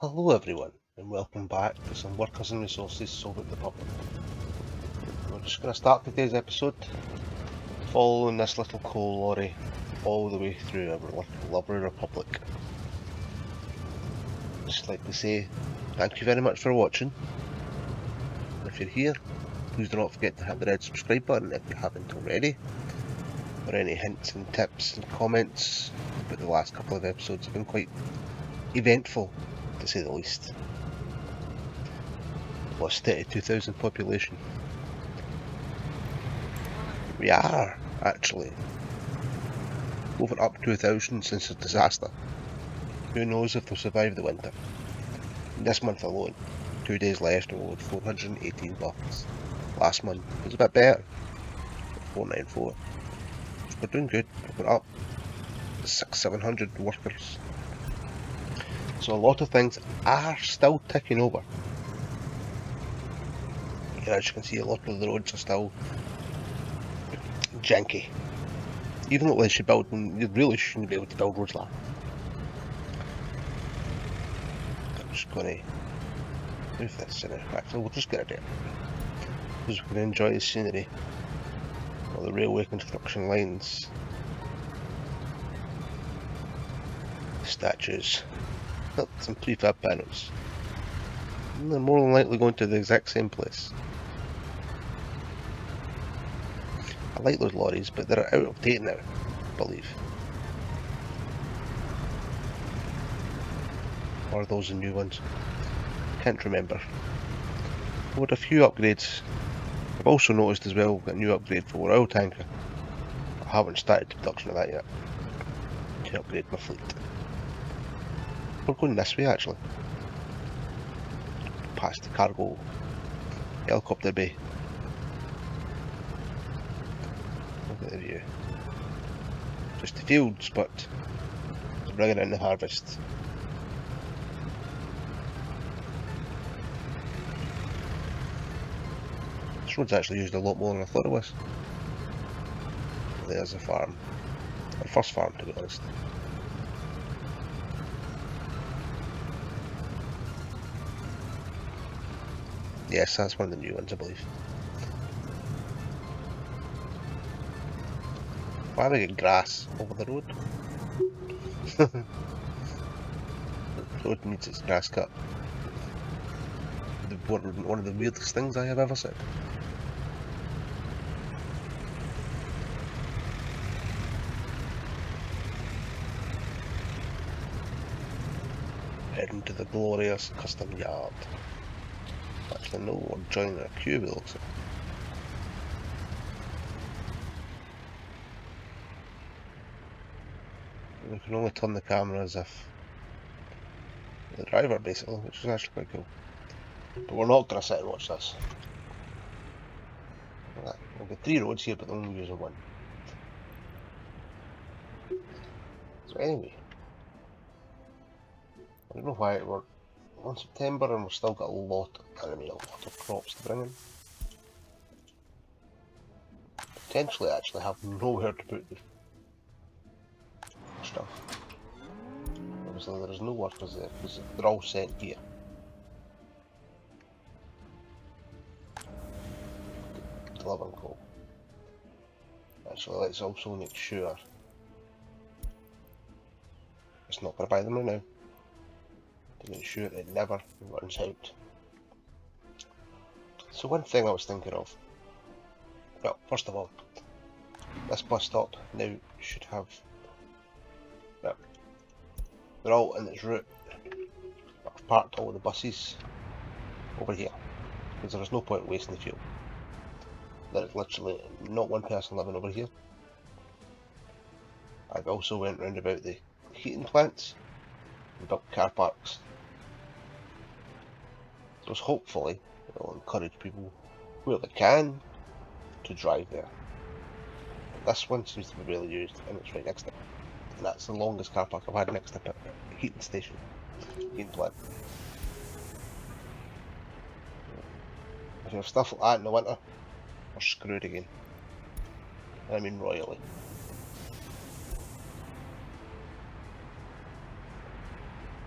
Hello everyone, and welcome back to some Workers and Resources Soviet Republic. We're just going to start today's episode following this little coal lorry all the way through our lovely republic. I'd just like to say thank you very much for watching. If you're here, please do not forget to hit the red subscribe button if you haven't already. For any hints and tips and comments about the last couple of episodes have been quite eventful, to say the least. Lost 32,000 population. We are, actually, over up to 1,000 since the disaster. Who knows if they'll survive the winter. In this month alone, 2 days left and we'll have 418 bucks. Last month was a bit better, 494. We're doing good, we're up 700 workers. So a lot of things are still ticking over. As you can see, a lot of the roads are still janky. Even though they should build them, you really shouldn't be able to build roads like that. I'm just going to move this in. Actually, we'll just get it there. Because we're going to enjoy the scenery. All the railway construction lines. Statues. Some prefab panels. And they're more than likely going to the exact same place. I like those lorries, but they're out of date now, I believe. Or are those the new ones? Can't remember. We had a few upgrades. I've also noticed as well, we've got a new upgrade for our oil tanker. I haven't started the production of that yet. To upgrade my fleet. We're going this way actually. Past the cargo helicopter bay. Look at the view. Just the fields, but bringing in the harvest. This road's actually used a lot more than I thought it was. There's a farm. Our first farm, to be honest. Yes, that's one of the new ones, I believe. Why have I got grass over the road? The road needs its grass cut. One of the weirdest things I have ever said. Heading to the glorious custom yard. Actually, no, we're joining a cube, it looks like. We can only turn the camera as if the driver, basically, which is actually quite cool. But we're not going to sit and watch this. We've got 3 roads here, but they're only using 1. So anyway, I don't know why we're on September and we've still got a lot of crops to bring in. Potentially actually have nowhere to put the stuff. Obviously there is no workers there because they're all sent here. Delivering coal. Actually, let's also make sure it's not going to buy them right now. To make sure it never runs out. So one thing I was thinking of, well, first of all, this bus stop now should have, well, they're all in its route. I've parked all the buses over here, because there is no point wasting the fuel. There is literally not one person living over here. I've also went round about the heating plants and built car parks. So hopefully it will encourage people where they can to drive there. This one seems to be really used and it's right next to it. And that's the longest car park I've had next to a heating station, heating plant. If you have stuff like that in the winter, we're screwed again. And I mean royally.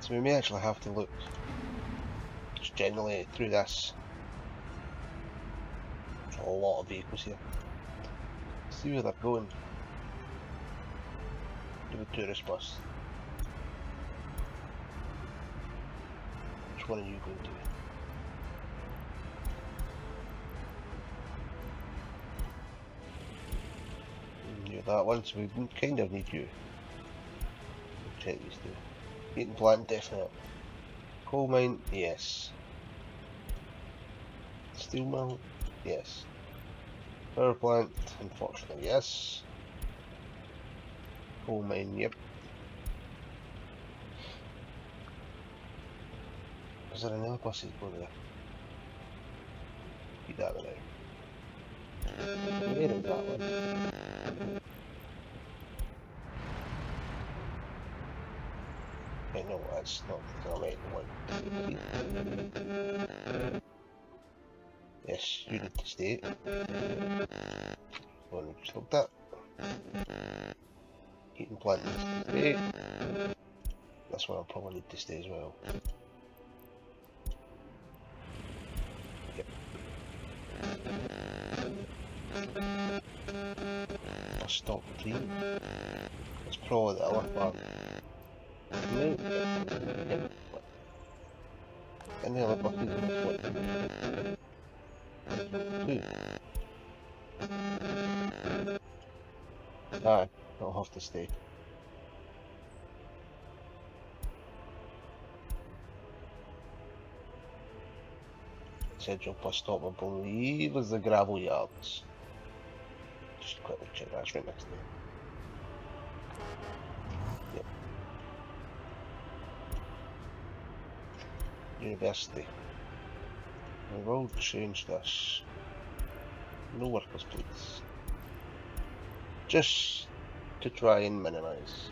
So we may actually have to look just generally through this. There's a lot of vehicles here. See where they're going. To the tourist bus. Which one are you going to? You're that one, so we kind of need you. Check these two. Heating plant, definite. Coal mine, yes. Steel mill, yes. Power plant, unfortunately, yes. Coal mine, yep. Is there another bus that go there? Keep that one out. Where is that one? Okay, no, that's not the right one. Yes, you need to stay. One, just like that. Heating plant needs to stay. This one I'll probably need to stay as well. Yep. I'll stop 3. It's probably the other part. No. Yep. And the other buses in this one. 2. Aye, I'll have to stay. Central bus stop, I believe, is the gravel yards. Just quickly check, that's right next to me. Yep. University. We will change this. No workers, please. Just to try and minimise.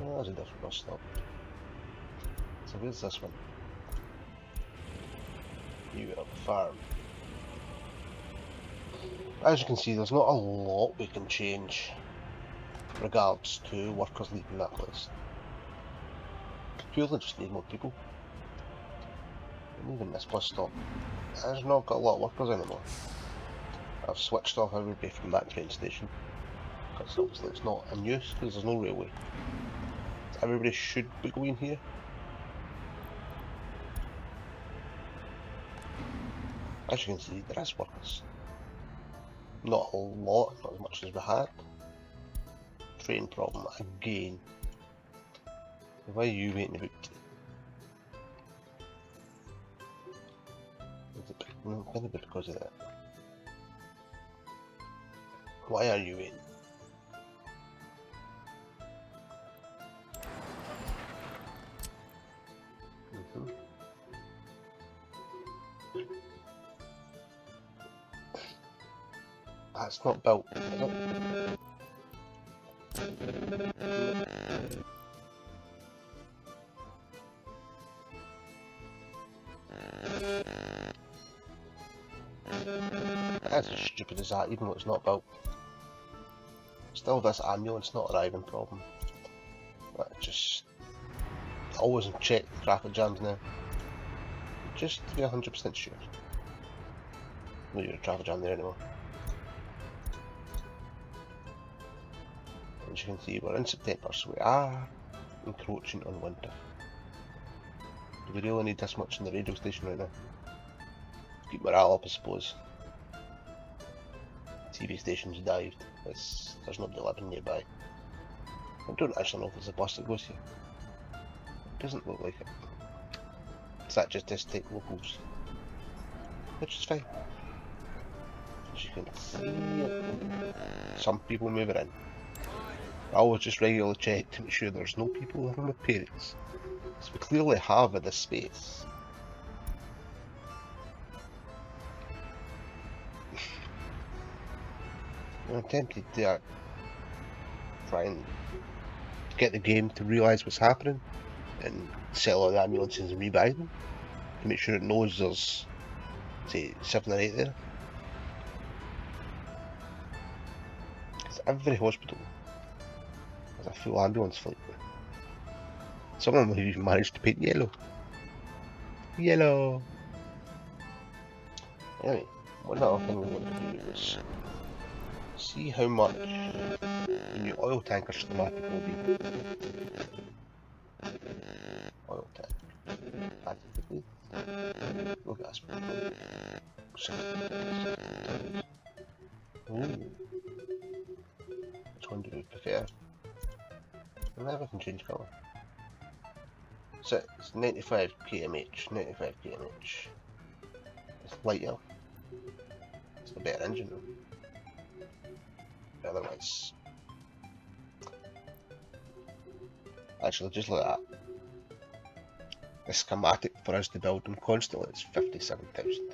Oh, that's a different bus stop. So where's this one? You at the farm. As you can see, there's not a lot we can change regards to workers leaving that place. Purely just need more people. And even this bus stop has not got a lot of workers anymore. I've switched off everybody from that train station because obviously it's not in use because there's no railway. So everybody should be going here. As you can see, there is workers. Not a lot, not as much as we had. Train problem again. Why are you waiting about? No, kind of because of that. Why are you waiting? That's not built, is it? That's as stupid as that, even though it's not built. Still, this ambulance not arriving problem. But just always check the traffic jams now. Just to be 100% sure. No, you're a traffic jam there anymore. As you can see, we're in September, so we are encroaching on winter. Do we really need this much in the radio station right now? Keep morale up, I suppose. TV station's dived. There's nobody living nearby. I don't actually know if there's a bus that goes here. It doesn't look like it. So that just does take locals. Which is fine. As you can see, some people moving in. I always just regularly check to make sure there's no people living with parents. So we clearly have in this space. I'm tempted to try and get the game to realise what's happening and sell all the ambulances and rebuy them to make sure it knows there's, say, 7 or 8 there. Because every hospital There's a full ambulance fleet. Some of them have even managed to paint yellow. Yellow! Anyway, one other thing we want to do is see how much the new oil tanker schematic will be. Oil tank. Actively. Look at this. Ooh. Which one do we prefer? Well, we can change colour. So it's 95 kmh, 95 kmh. It's lighter. It's a better engine though. But otherwise. Actually, just like that. The schematic for us to build them constantly is 57,000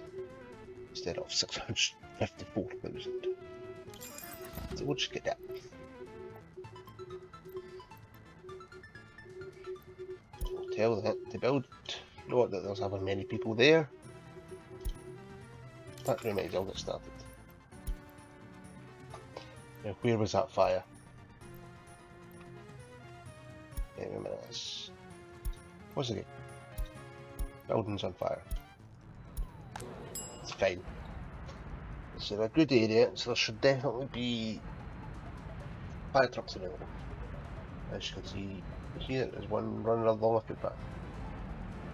instead of 654,000. So we'll just get that. Tell that to build, not that there's ever many people there. That reminds me, I'll get started. Now, where was that fire? Wait a minute, what's it? Building's on fire. It's fine. It's in a good area, so there should definitely be fire trucks available. As you can see here, there's one running along a footpath.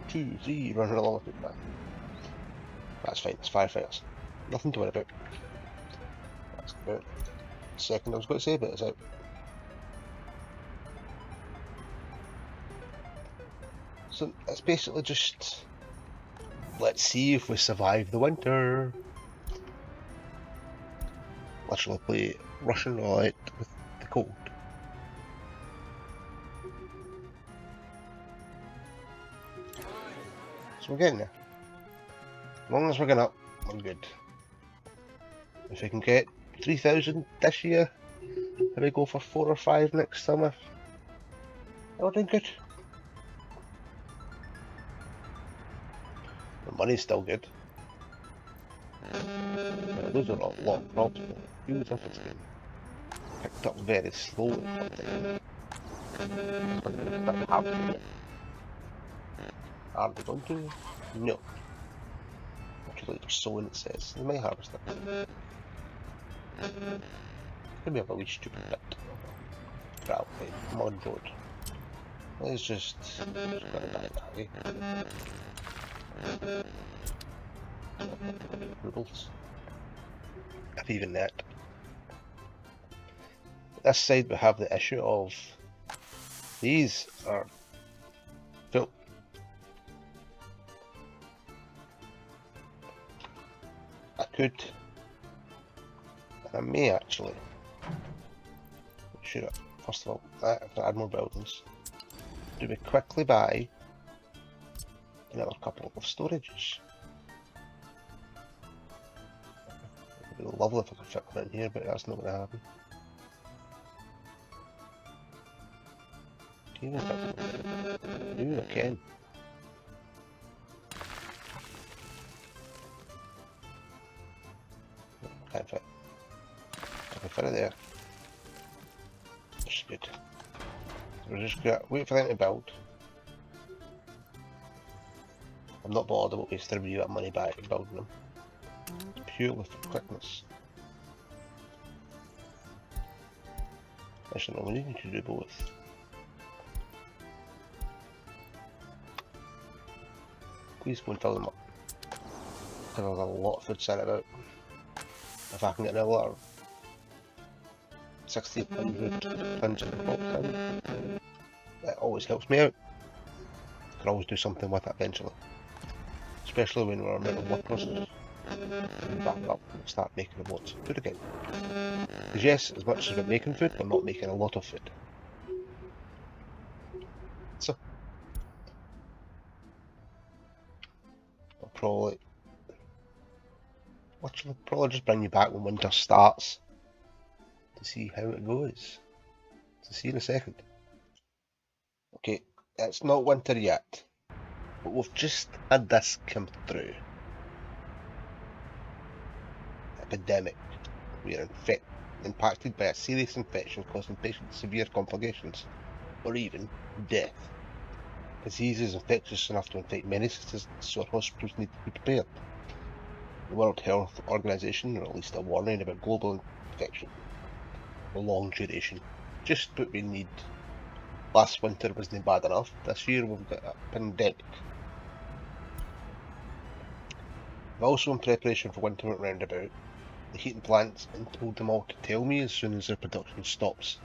2, 3 running along a footpath. That's fine, it's firefighters. Nothing to worry about. That's about the second I was going to say, but it's out. So it's basically just, let's see if we survive the winter. Literally play Russian roulette with the cold. So we're getting there. As long as we're going up, we're good. If we can get 3,000 this year, maybe go for 4 or 5 next summer, we're doing good. The money's still good. Those are a lot of problems. Fuel efforts getting picked up very slowly sometimes. Are they going to? No. Actually, they're sowing, it says. They may harvest it. Could be a wee stupid bit. Probably. Mud road. Let's just go that way. Rubles. If even that. This side we have the issue of these are full. I could, and I may actually, should I, first of all, I have to add more buildings. Do we quickly buy another couple of storages? It would be lovely if I could fit one in here, but that's not going to happen. Even if I can. Can't fit. I can fit it there. That's good. So we're just gonna wait for them to build. I'm not bothered about wasting that money back and building them. Purely for quickness. Actually, no, we need to do both. Please go and fill them up. Because there's a lot of food sent about. If I can get another 1,600 tons of box in, that always helps me out. I can always do something with it eventually. Especially when we're out of workers and back up and start making lots of food again. Because yes, as much as we're making food, we're not making a lot of food. So, I'll probably just bring you back when winter starts to see how it goes. So see you in a second. Okay, it's not winter yet, but we've just had this come through. Epidemic. We're infected. impacted by a serious infection causing patients severe complications, or even death. The disease is infectious enough to infect many citizens, so our hospitals need to be prepared. The World Health Organization released a warning about global infection, long duration, just what we need. Last winter wasn't bad enough. This year we've got a pandemic. Also, in preparation for winter went round about, the heating plants and told them all to tell me as soon as their production stops,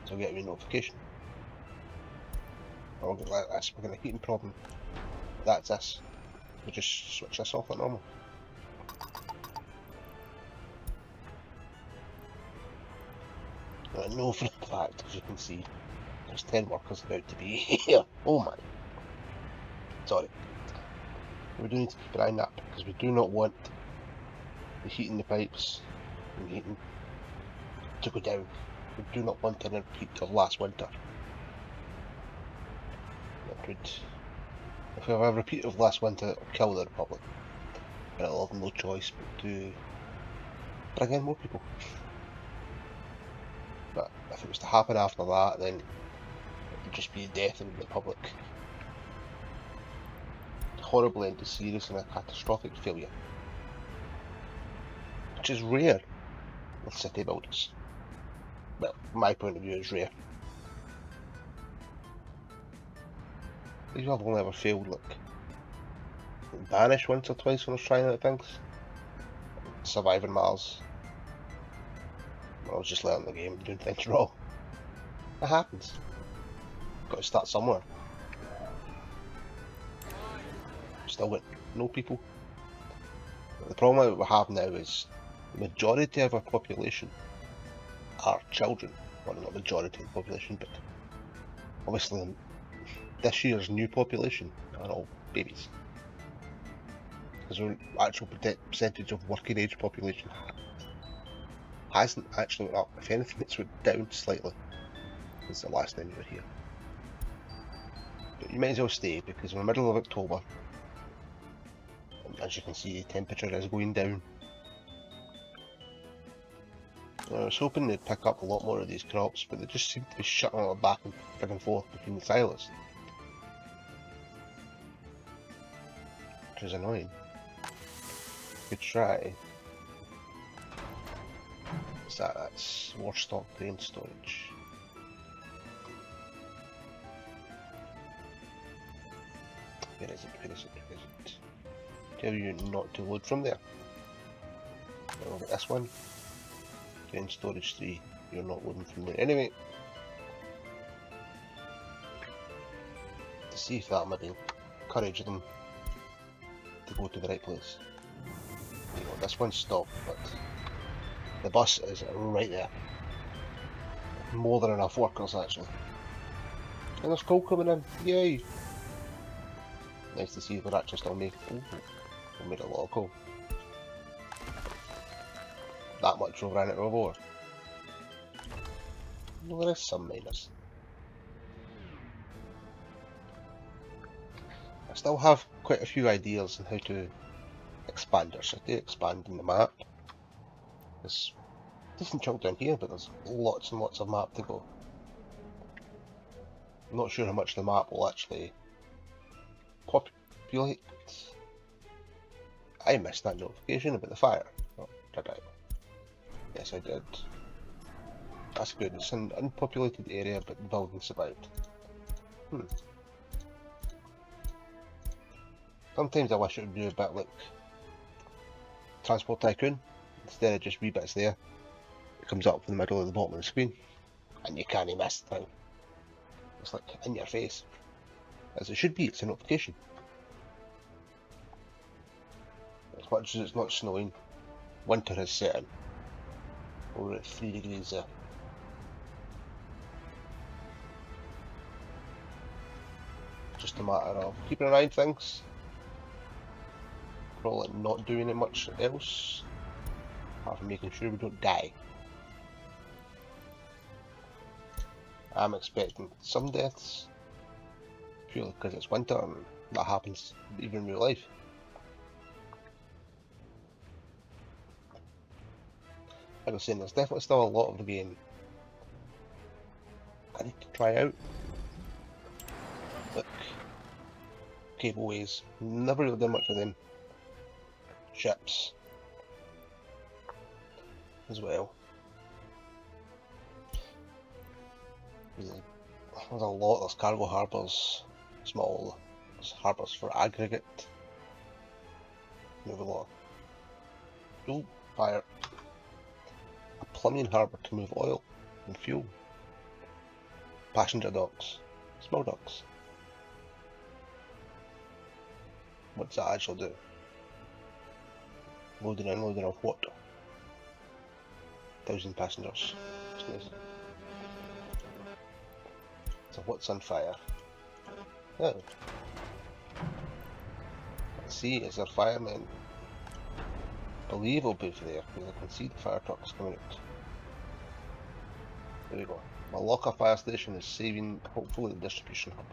so I'll get a notification. I'll get like this. We're getting a heating problem. That's this. We just switch this off like normal. I know for a fact, as you can see, there's 10 workers about to be here. Oh my. Sorry. We do need to keep an eye on that because we do not want the heat in the pipes and the heating to go down. We do not want a repeat of last winter. That would, if we have a repeat of last winter, it'll kill the Republic. And it'll have no choice but to bring in more people. But if it was to happen after that, then it would just be a death in the Republic. Horribly into serious and a catastrophic failure. Which is rare with city builders. Well, from my point of view, it's rare. These have only ever failed, like Banish once or twice when I was trying out things. Surviving Mars. I was just learning the game, doing things wrong. It happens. Got to start somewhere. Still got no people. But the problem that we have now is the majority of our population are children. Well, not majority of the population, but obviously this year's new population are all babies. Because our actual percentage of working age population hasn't actually went up. If anything, it's went down slightly since the last time you were here. But you might as well stay because we're in the middle of October. And as you can see, the temperature is going down. I was hoping they'd pick up a lot more of these crops, but they just seem to be shuttling it back and friggin' forth between the silos. Which is annoying. Good try. What's that? That's Warstock grain storage. Where is it? Where is it? Where is it? Tell you not to load from there. I'll get this one. Grain storage 3. You're not loading from there anyway. To see if that maybe encourage them to go to the right place. You know, this one's stopped, but the bus is right there. More than enough workers actually. And there's coal coming in, yay! Nice to see they're actually still making. They made a lot of coal. That much we ran it before. Well, there is some minus. I still have quite a few ideas on how to expand our city, expanding the map. There's a decent chunk down here, but there's lots and lots of map to go. I'm not sure how much the map will actually populate. I missed that notification about the fire. Oh, did I? Yes, I did. That's good. It's an unpopulated area, but the building survived. Sometimes I wish it would be a bit like Transport Tycoon. Instead of just wee bits there, it comes up from the middle of the bottom of the screen, and you can't miss the thing. It's like in your face, as it should be. It's a notification. As much as it's not snowing, winter has set in. We're at 3 degrees there. Just a matter of keeping an eye on things. Probably not doing it much else, apart from making sure we don't die. I'm expecting some deaths, purely because it's winter and that happens even in real life. I was saying, there's definitely still a lot of the game I need to try out. Look, cableways, never really done much with them. Ships as well. There's a lot, there's cargo harbours, small harbours for aggregate. Move along. Oh, fire. A plumbing harbour to move oil and fuel. Passenger docks. Small docks. What does that actually do? Loading and unloading of what? 1,000 passengers. So what's on fire? Oh. Let's see, is there firemen? I believe it'll be there, because I can see the fire trucks coming out. There we go. Malacca fire station is saving, hopefully, the distribution hub.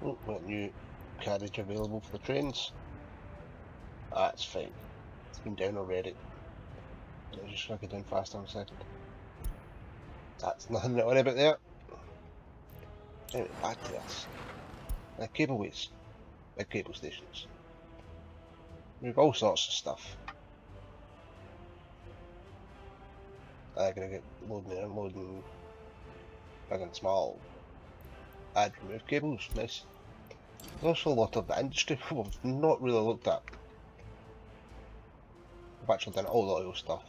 Oh, got new carriage available for the trains. That's fine. It's been down already. I'll just try to get down faster in a second. That's nothing to worry about there. Anyway, back to this. Cableways. Big cable stations. We've all sorts of stuff. Aggregate, loading and unloading, big and small. Add, remove cables, nice. There's also a lot of the industry we've not really looked at. We've actually done all the oil stuff.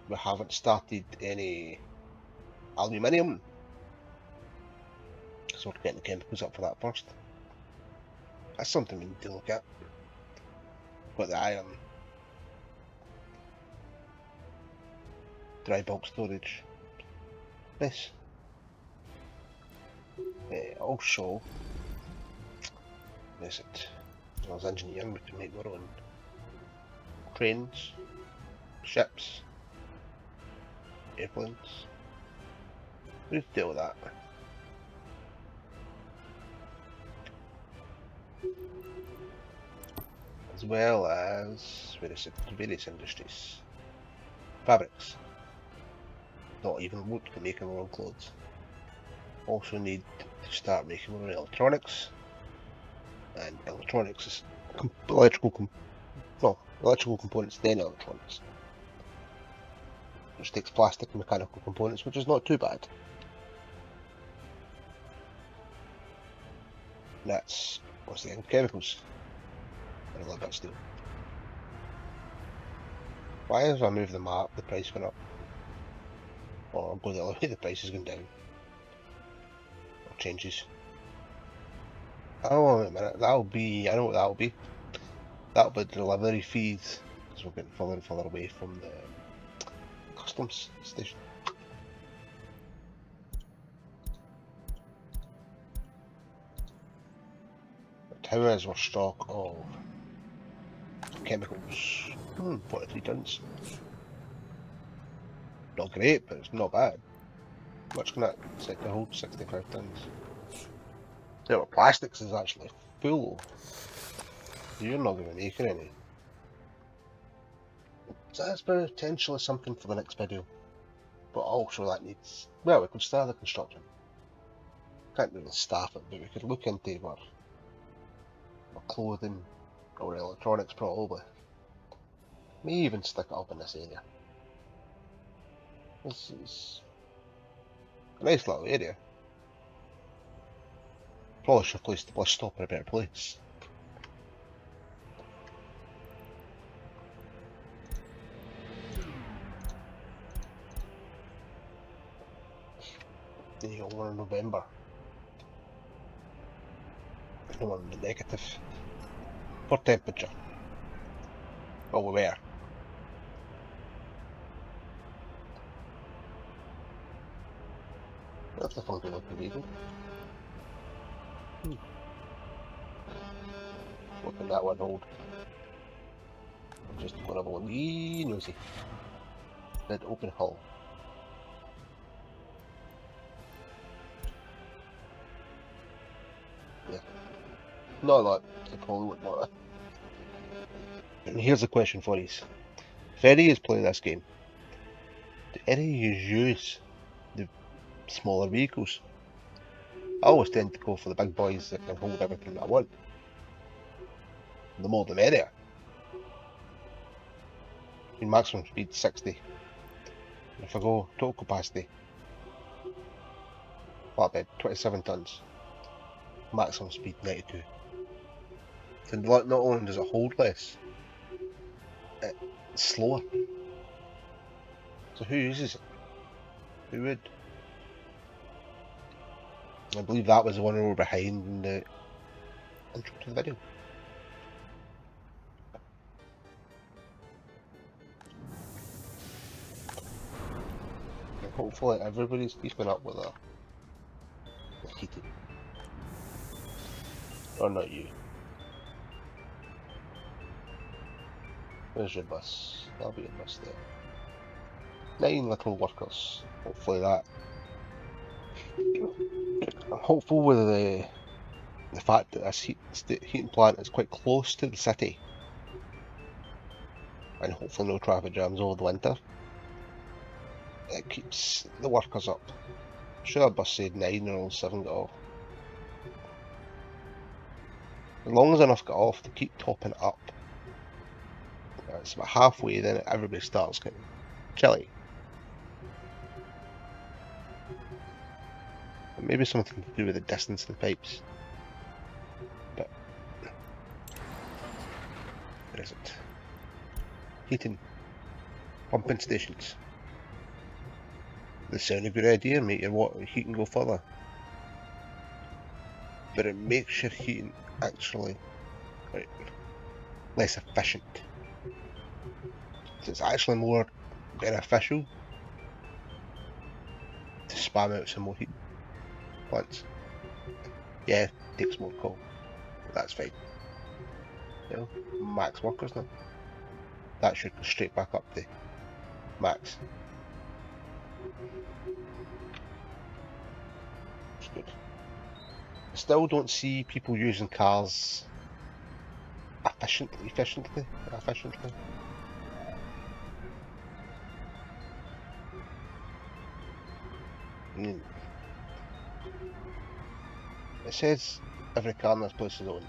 We haven't started any aluminium, so we're getting the chemicals up for that first. That's something we need to look at. Got the iron. Dry bulk storage. Nice. Also, is it? As engineering, we can make our own trains, ships, airplanes. We need to deal with that. As well as various industries. Fabrics. Not even looked at making our own clothes. Also need to start making our own electronics. And electronics is electrical components, then electronics. Which takes plastic and mechanical components, which is not too bad. That's, what's the end? Chemicals. And a little bit of steel. Why as I move the map, the price went up? Or I'll go the other way, the price is going down. Or changes. Oh, wait a minute, that'll be, I know what that'll be. That'll be delivery fees, because we're getting further and further away from the customs station. But how is our stock of chemicals? 43 tons. Not great, but it's not bad. Much can that set to hold? 65 tons. Yeah, well, plastics is actually full. You're not going to make any. So that's potentially something for the next video. But also that needs, well, we could start the construction. Can't really staff it, but we could look into our clothing or electronics probably. May even stick it up in this area. This is a nice little area. Probably should have placed the bus stop in a better place. The over in November. No one in the negative. For temperature. Well, we were. That's a funky looking vehicle. What can that one hold? I'm just gonna have a wee nosy. That open hull. Yeah. Not a lot. They probably wouldn't want that. And here's a question for you. If Eddie is playing this game, do any of you use the smaller vehicles? I always tend to go for the big boys that can hold everything I want. The more the merrier. In maximum speed 60. And if I go total capacity, flatbed 27 tons, maximum speed 92. So not only does it hold less, it's slower. So who uses it? Who would? I believe that was the one we were behind in the intro to the video. And hopefully everybody's keeping up with the heating. Or not you. Where's your bus? There'll be a bus there. 9 little workers. Hopefully that. I'm hopeful with the fact that this heating plant is quite close to the city. And hopefully no traffic jams over the winter. It keeps the workers up. I'm sure a bus said 9 and only 7 got off. As long as enough got off to keep topping up. It's about halfway, then everybody starts getting chilly. Maybe something to do with the distance of the pipes. But where is it? Heating. Pumping stations. They sound a good idea, make your heating go further. But it makes your heating actually less efficient. So it's actually more beneficial to spam out some more heat plants. Yeah, it takes more coal, but that's fine. You know, max workers now. That should go straight back up to max. It's good. I still don't see people using cars efficiently. It says every car in this place is owned.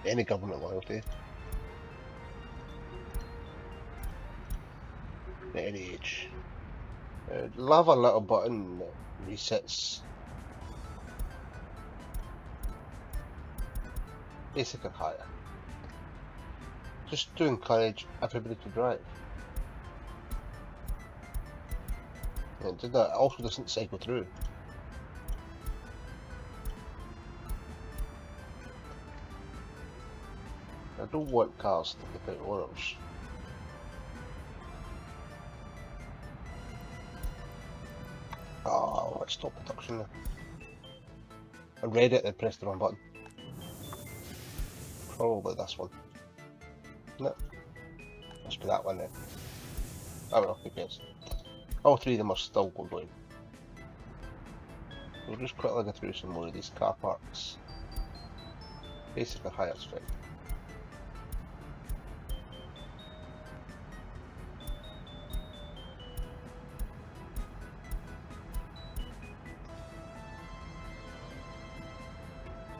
Any government loyalty. At any age. They'll have a little button that resets basic and higher. Just to encourage everybody to drive. And that also doesn't cycle through. I don't want cars to pick out owners. Oh, let's stop production there. I read it and pressed the wrong button. Probably this one. No. Must be that one then. Oh well, who cares. All 3 of them are still going. We'll just quickly go through some more of these car parks. Basically higher spec.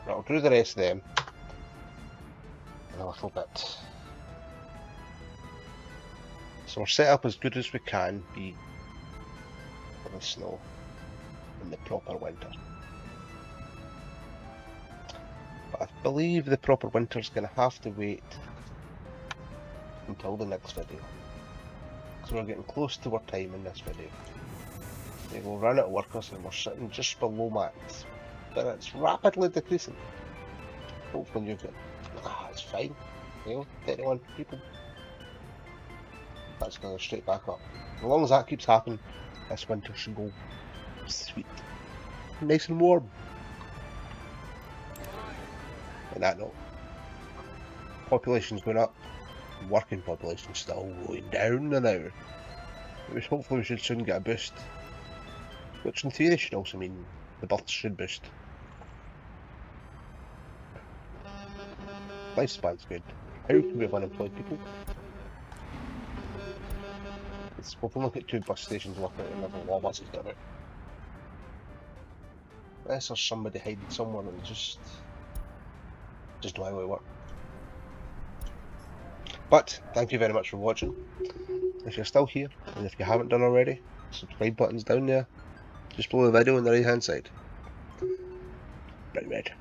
Right, I'll do the rest of them in a little bit. So we're set up as good as we can be for the snow in the proper winter. But I believe the proper winter's going to have to wait until the next video. So we're getting close to our time in this video. We'll run out of workers and we're sitting just below max. But it's rapidly decreasing. Hopefully you get, it's fine. You know, 31 people. That's going straight back up. As long as that keeps happening, this winter should go sweet. Nice and warm. And that note, population's going up, working population's still going down now. Which hopefully we should soon get a boost. Which in theory should also mean The births should boost. Lifespan's good. How can we have unemployed people? We've only got 2 bus stations working and there's a lot of buses done it. Unless there's somebody hiding somewhere and just do highway work. But thank you very much for watching. If you're still here, and if you haven't done already, subscribe button's down there, just below the video on the right hand side. Bright red.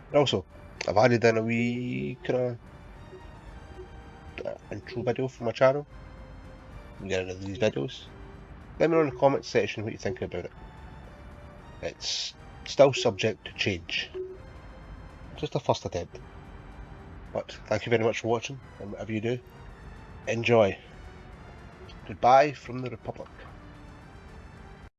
And also, I've added in a wee kind of intro video for my channel. You get into these videos. Let me know in the comments section what you think about it. It's still subject to change. Just a first attempt. But thank you very much for watching, and whatever you do, enjoy. Goodbye from the Republic.